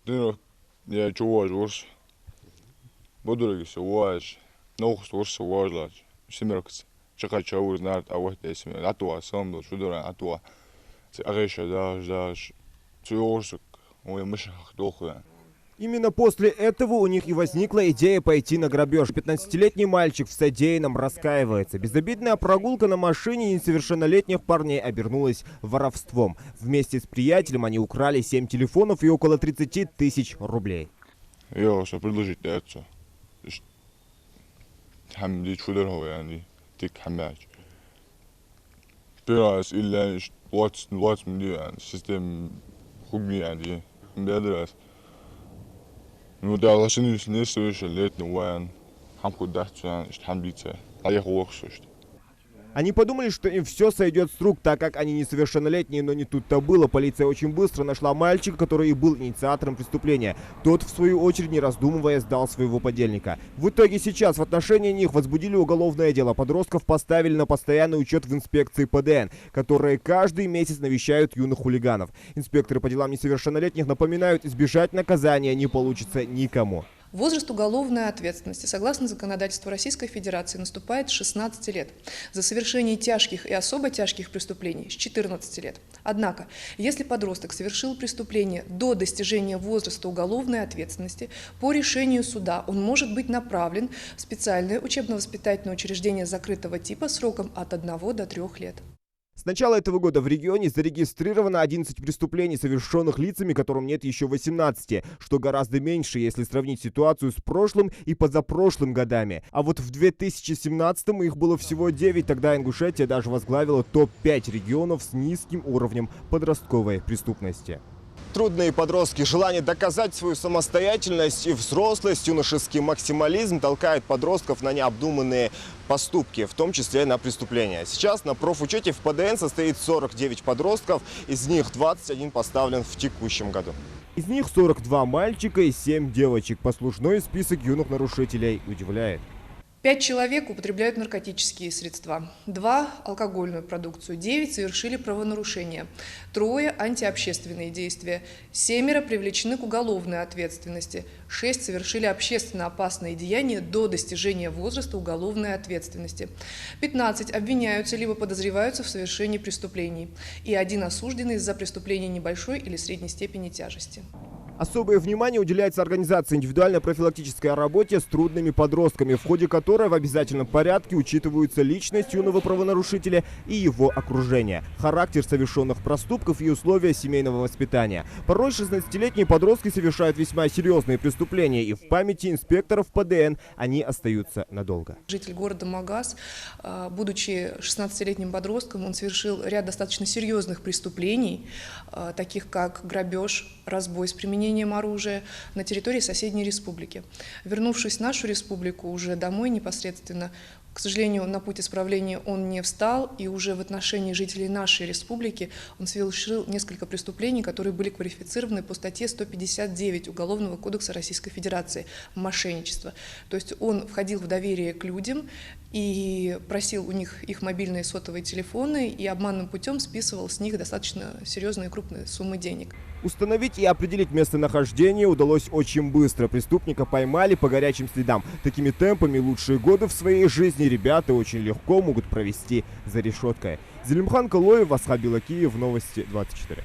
Дыно я чуваш ворс. Бодургис уаш. Нохс ворс уажлач. Симеркс. Чакача ур нарт авахтес. Атуа самдо шудора атуа. Ареша даш. Цуорсук. Ой, мышах дохуя. Именно после этого у них и возникла идея пойти на грабеж. 15-летний мальчик в содеянном раскаивается. Безобидная прогулка на машине несовершеннолетних парней обернулась воровством. Вместе с приятелем они украли 7 телефонов и около 30 тысяч рублей. Я что предложить это. Хамди шудора يعني تك حماش. بيراس إلا واتس من يعني سيستم خبي يعني بيدرس. Ну да, лошадиные снесли, летний ван. Хамку дахчан, штамбица. А я хлопшу, что. Они подумали, что им все сойдет с рук, так как они несовершеннолетние, но не тут-то было. Полиция очень быстро нашла мальчика, который и был инициатором преступления. Тот, в свою очередь, не раздумывая, сдал своего подельника. В итоге сейчас в отношении них возбудили уголовное дело. Подростков поставили на постоянный учет в инспекции ПДН, которые каждый месяц навещают юных хулиганов. Инспекторы по делам несовершеннолетних напоминают, избежать наказания не получится никому. Возраст уголовной ответственности, согласно законодательству Российской Федерации, наступает с 16 лет. За совершение тяжких и особо тяжких преступлений с 14 лет. Однако, если подросток совершил преступление до достижения возраста уголовной ответственности, по решению суда он может быть направлен в специальное учебно-воспитательное учреждение закрытого типа сроком от 1 до 3 лет. С начала этого года в регионе зарегистрировано 11 преступлений, совершенных лицами, которым нет еще 18, что гораздо меньше, если сравнить ситуацию с прошлым и позапрошлым годами. А вот в 2017-м их было всего 9, тогда Ингушетия даже возглавила топ-5 регионов с низким уровнем подростковой преступности. Трудные подростки, желание доказать свою самостоятельность и взрослость, юношеский максимализм толкает подростков на необдуманные поступки, в том числе на преступления. Сейчас на профучете в ПДН состоит 49 подростков, из них 21 поставлен в текущем году. Из них 42 мальчика и 7 девочек. Послужной список юных нарушителей удивляет. 5 человек употребляют наркотические средства, 2 – алкогольную продукцию, 9 совершили правонарушения, 3 – антиобщественные действия, 7 привлечены к уголовной ответственности, 6 совершили общественно опасные деяния до достижения возраста уголовной ответственности, 15 обвиняются либо подозреваются в совершении преступлений и 1 осужденный за преступление небольшой или средней степени тяжести. Особое внимание уделяется организации индивидуальной профилактической работе с трудными подростками, в ходе которой в обязательном порядке учитываются личность юного правонарушителя и его окружение, характер совершенных проступков и условия семейного воспитания. Порой 16-летние подростки совершают весьма серьезные преступления, и в памяти инспекторов ПДН они остаются надолго. Житель города Магаз, будучи 16-летним подростком, он совершил ряд достаточно серьезных преступлений, таких как грабеж, разбой с применением оружия на территории соседней республики. Вернувшись в нашу республику, уже домой непосредственно, к сожалению, на путь исправления он не встал, и уже в отношении жителей нашей республики он совершил несколько преступлений, которые были квалифицированы по статье 159 Уголовного кодекса Российской Федерации – мошенничество. То есть он входил в доверие к людям и просил у них их мобильные сотовые телефоны и обманным путем списывал с них достаточно серьезные крупные суммы денег. Установить и определить местонахождение удалось очень быстро. Преступника поймали по горячим следам. Такими темпами лучшие годы в своей жизни ребята очень легко могут провести за решеткой. Зелимхан Калоев, Асхаб Билакиев, Новости 24.